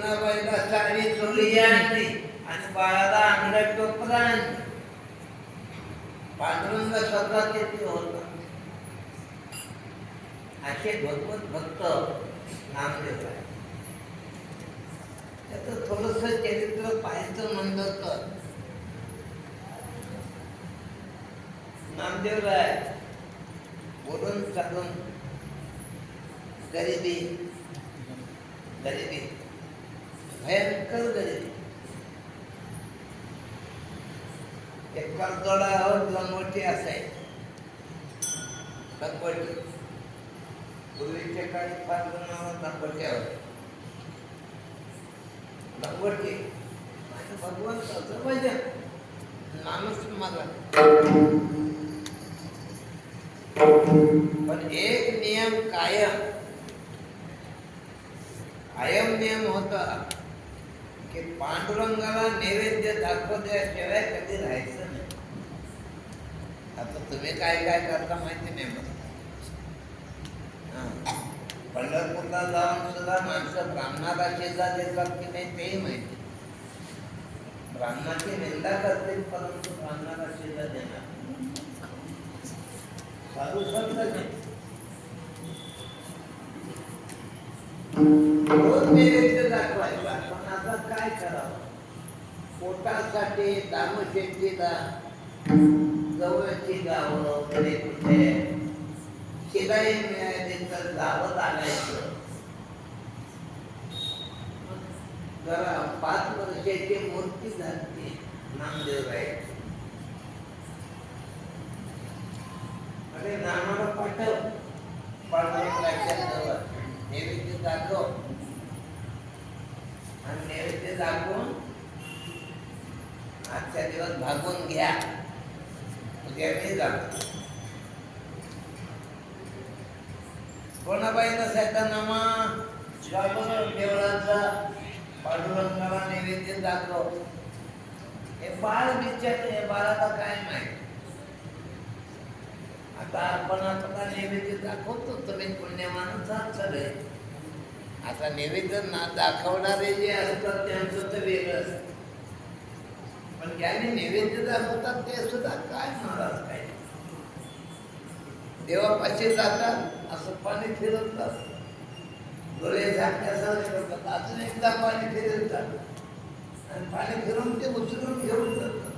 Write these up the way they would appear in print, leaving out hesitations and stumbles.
पुन्हा साडी चोली आणली आणि बाळाला अंगणात टोपला आणली. पांडुरंग स्वतः तेथे होता. असे भगवत भक्त नामदेव आहे. त्याचं थोडस चरित्र पाहायचं म्हणलं तर नामदेव राय बोलून चालून गरिबी भयंकर गरिबी. एक कर्दोडावर लंगोटी असायची. लंगोटी पूर्वीच्या काळी फार जणांवर लंगोट्या होत्या. लंगोटी आणि भगवंताचं भजन माणूस मला. पण एक नियम कायम नियम होता की पांडुरंगाला नैवेद्य दाखवल्याशिवाय कधी राहायचं नाही. आता तुम्ही काय काय करता माहिती नाही मला. पंढरपूरला जाऊन सुद्धा माणसं ब्राह्मणाला शेजार देतात की नाही तेही माहिती. ब्राह्मणाची निंदा करतील परंतु ब्राह्मणाला शेजार देणार साधू संत नाही. रोज नैवेद्य दाखवायचा. पण आता काय करावं? पोटासाठी दामशेट्टीला जवळची गावं कडे कुठे शिलाई मिळाली तर गावात आणायचं. जरा 5 वर्षाची मूर्ती झाली नामदेव राय. अरे नामाला पाठव पांडुरंगाच्या नैवेद्य दाखव आणि नैवेद्य दाखवून आजच्या दिवस भागून घ्या. उद्या मी जातो. कोणाबाई नसायचा नामा देवळाचा पांडुरंगाला नैवेद्य दाखव. हे बाळ विचारते बाळाला काय माहिती. आता आपण आपला नैवेद्य दाखवतो तुम्ही पुण्यमानाचा सगळे. आता नैवेद्य दाखवणारे जे असतात त्यांचं तर वेगळं असतं. पण ज्याने नैवेद्य दाखवतात ते सुद्धा काय महाराज काय देवापाशी जातात असं पाणी फिरवतात. डोळे झाकण्यासारखे करतात. अजून एकदा पाणी फिरवतात आणि पाणी फिरवून ते उचलून घेऊन जातात.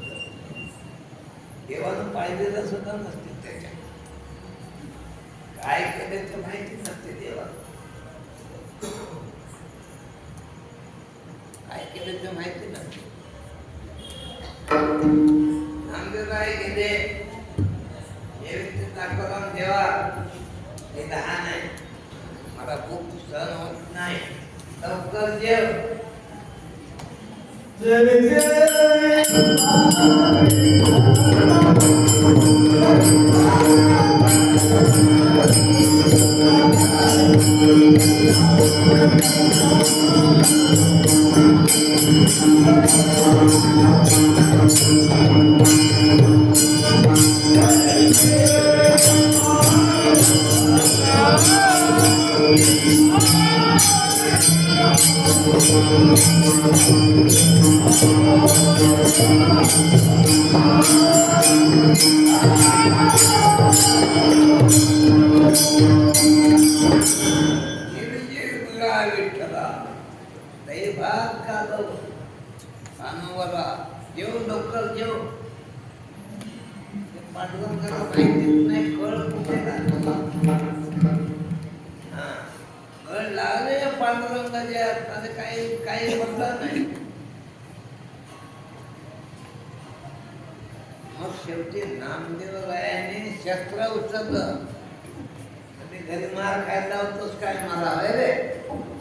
देवानं पाहिलेलं सुद्धा नसते. त्याच्या काय केलं ते माहिती नसते देवा. काय केलं ते माहिती नसते. नामदेवराय गेले नैवेद्य दाखवला देवा हे लहान आहे मला खूप सहन होत नाही लवकर जेव. जेव लवकर जेव. पांडुरंगाला माहितीच नाही कळ कुठे कळ लागले पांडुरंगाच्या हाताने काही म्हणतात नाही. मग शेवटी नामदेव रायाने शस्त्र उचललं. घरी मार खायला होतोच काय मला रे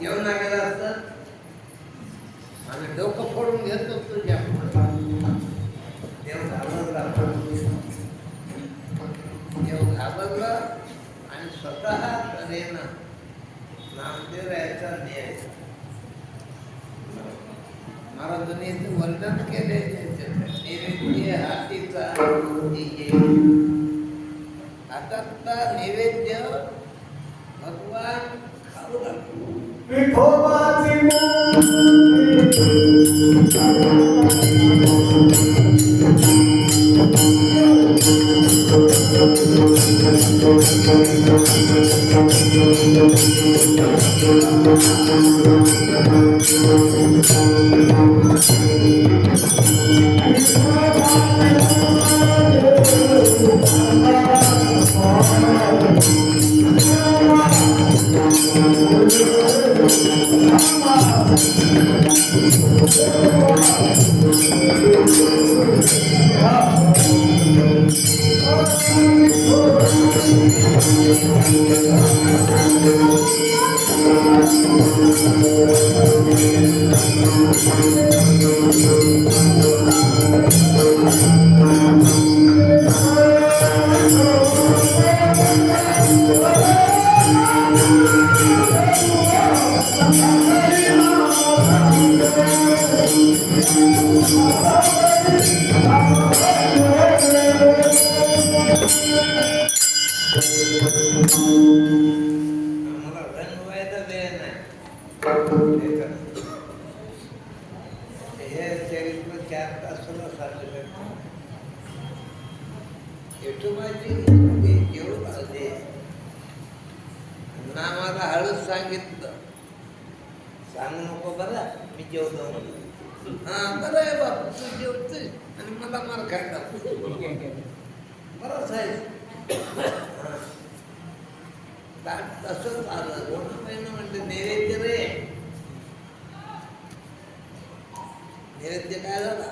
जेवण गेला असत आणि डोकं फोडून घेतो तुझ्या. देव घाबरला आणि स्वतः तऱ्हेनं नामदेव याचा न्याय महाराजांनी वर्णन केले. नैवेद्य हातीचा हातातला नैवेद्य भगवान खाऊ लागतो. आम्हाला रंगवायचा वेळ नाही. हे चरित्र 4 तास सुद्धा साधू शकतो. विठोबाची जेवढं पाहिजे नामाला हळूच सांगितलं, सांगू नको बरं मी जेवतो म्हणून. हा बरं आहे बापू, तू जेवतोय आणि मला मार खायला बरंच आहे. तसंच आलं. दोन महिने म्हणते नैवेद्य रे. नैवेद्य काय झाला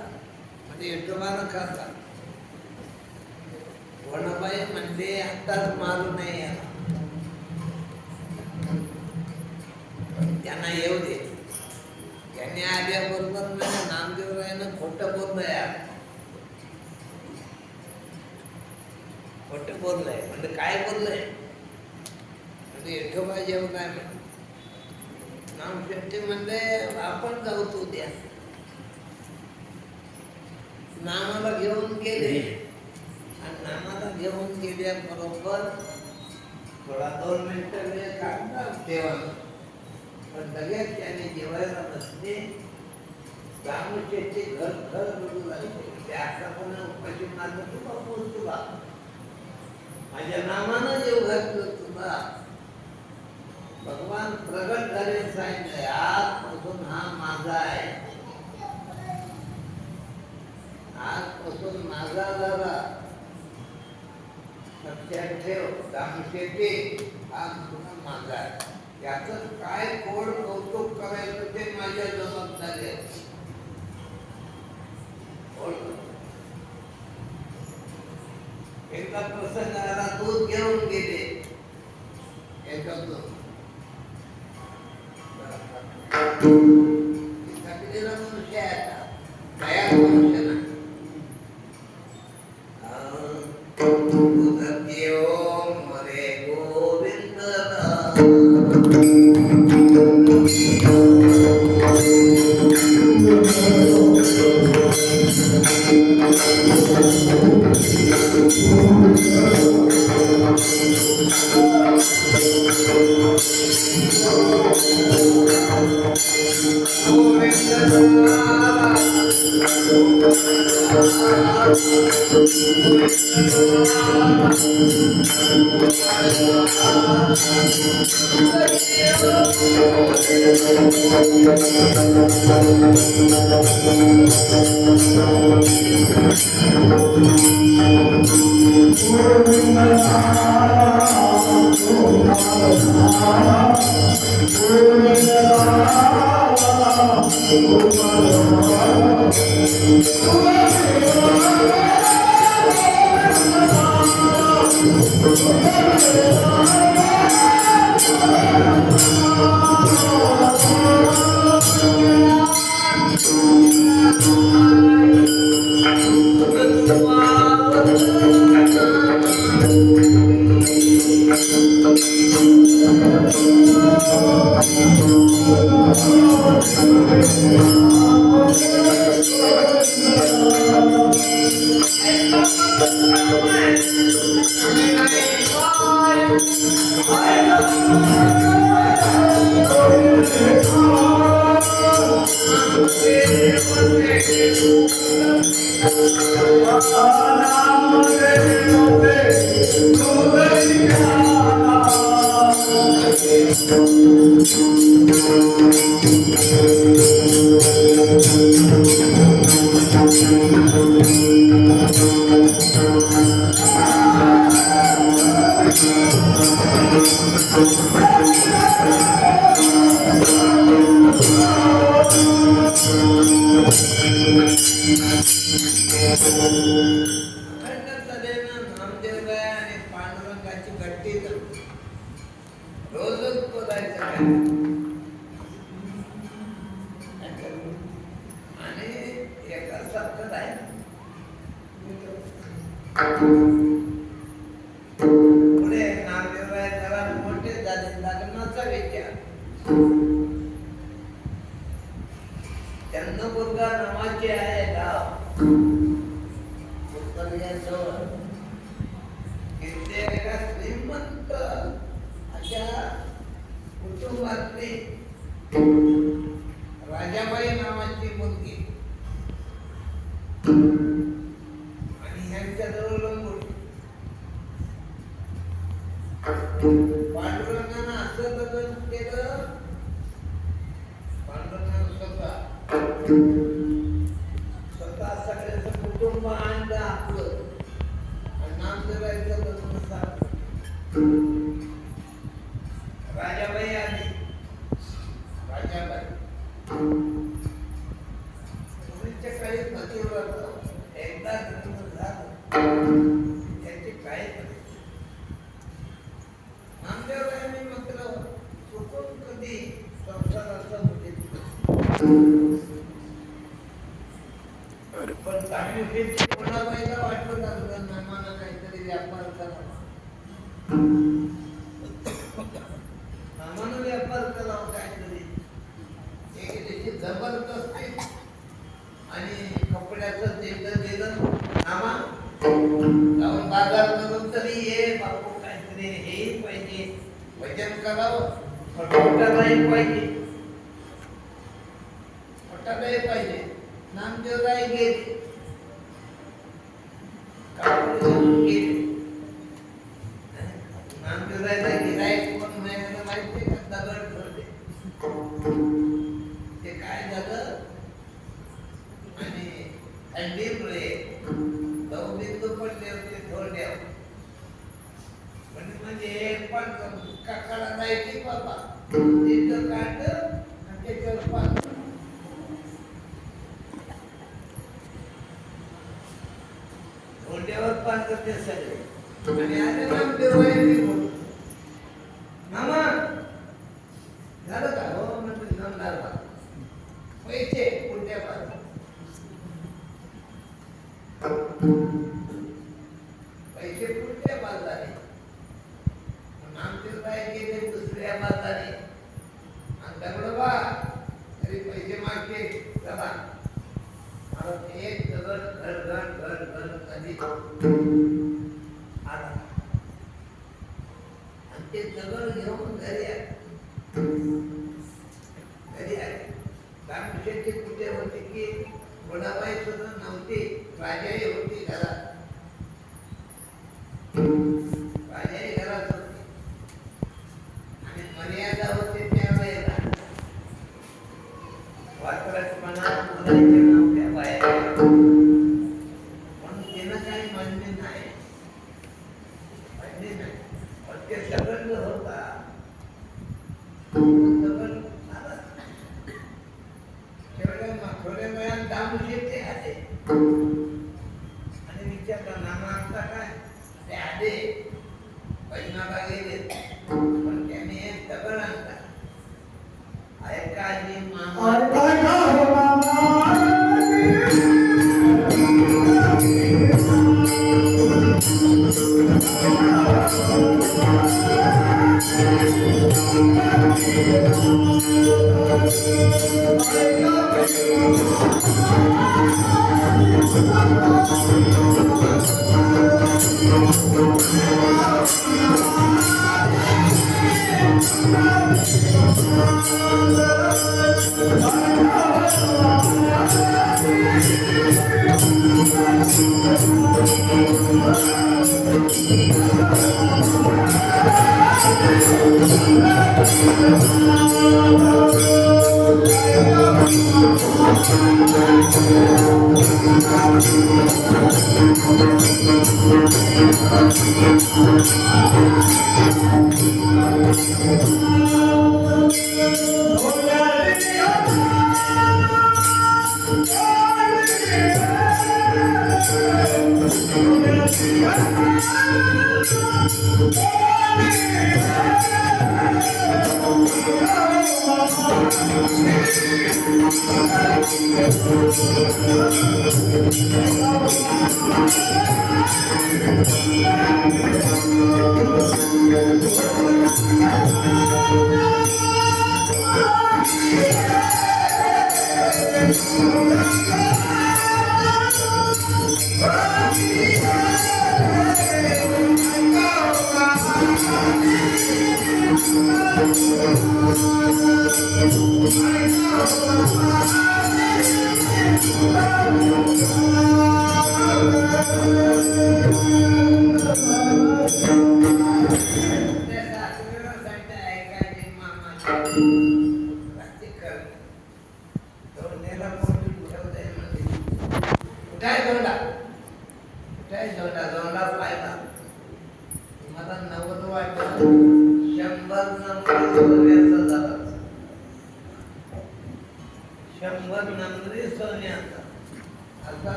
म्हणजे विठोबानं खाल्ला. वणबाई म्हणले आताच मारू नये याला, त्यांना येऊ दे. त्यांनी आल्याबरोबर म्हणजे नामदेवरायानं खोटं बोललं यार, खोटं बोललंय. म्हणजे काय बोललंय म्हणजे विठोबा जेवण काय म्हणते नामशेट्टी म्हणले आपण जाऊ तू द्या. नामाला घेऊन गेले आणि नामाला घेऊन गेल्याबरोबर थोडा 2 मिनिटं वेळ काढला तेव्हा, पण लगेच त्याने जेवायला बसले. रामशेट्टी घर घर रडू लागले. त्या पण उपाशी मारलं तुला बोल, तुला माझ्या नामानं जेव घातलं तुला. भगवान प्रगट झाले, सांगितलंय आजपासून हा माझा आहे. आजपासून माझा झाला. लक्षात ठेव रामशेट्टी, आज तुला माझा आहे. याचं काय कोड कौतुक करायचं ते माझ्या जबाबदारी आहे. एकदा प्रसंग आला, दूध घेऊन गेले. थकलेला मनुष्य आहे आता, तयार मनुष्य नाही. दूध घेऊन मरे गोविंद I पुढे नामदेवराय जरा मोठे झाले, लग्नाचा विचार. चंदपूरगा नावाचे आहे गाव उत्तरेजवळ. इथे एका श्रीमंत अशा कुटुंबातली राजाबाई नावाची मुलगी आणि ह्यांच्याजवळ लंगोटी. पांडुरंगानं असं लग्न केलं. पांडुरंगानं स्वतः सगळ्याचं कुटुंब आणलं आपलं आणि नामदेवाचं लग्न साधलं. राजाबाई आली. राजाबाई पूर्वीच्या काळी पतिव्रत एकदा लग्न झालं त्याची काय करायची. नामदेवरायांनी मात्र चुकून कधी संसाराचा मुलीत पण तामिळची कोणाबाईला वाटलं लागलं नामानं काहीतरी व्यापार करावा. नामानं व्यापार करावा काहीतरी. एक त्याची जबरदस्ती आणि कपड्याचं देणं दिलं. नामा जाऊन बाजार करून तरी ये बापू, काहीतरी हेही पाहिजे, वजन करावं, मोठालाही पाहिजे, मोठालाही पाहिजे. नामदेवराय गेले, नामदेवरायला गिराईक कोण मिळालं माहिती का? दगड ठरले. ते काय झालं आणि थंडीमुळे दवबिंदू पडले होते थोड्यावर. म्हणजे पण काकाला जायची बाबा तिथं काढलं आणि त्याच्यावर पाच थोड्यावर पाच ते सगळे आणि आले नामदेवराय. मामा झालं का? हो म्हणजे जमणार बा. पैसे पुढच्या बाजू पैसे पुढच्या बाजारे. नामदेवराय गेले दुसऱ्या बाजारे आणि दगडोबा तरी पैसे मागते. चला मला एक दगड घर घर घर घर कधी आला आणि ते दगड घेऊन घरी आले. घरी आले. रामकृष्णाची पूजा होती की गोडाबाई सुद्धा नव्हती. राजाही होती घरात. राजाही घरात होती आणि मर्यादा होती त्यावेळेला. वात्रटपणा बोलायचे नव्हत्या बाया. म्हणून तिनं काही म्हणणे नाही, म्हणणे नाही. पण ते दगड होता दगड आला. थोड्या वेळात दामशेट्टी आले आणि विचारलं नामा आता काय? ते आले पैनाला गेले पण त्याने एक दगड आणला. ऐका आजी मामा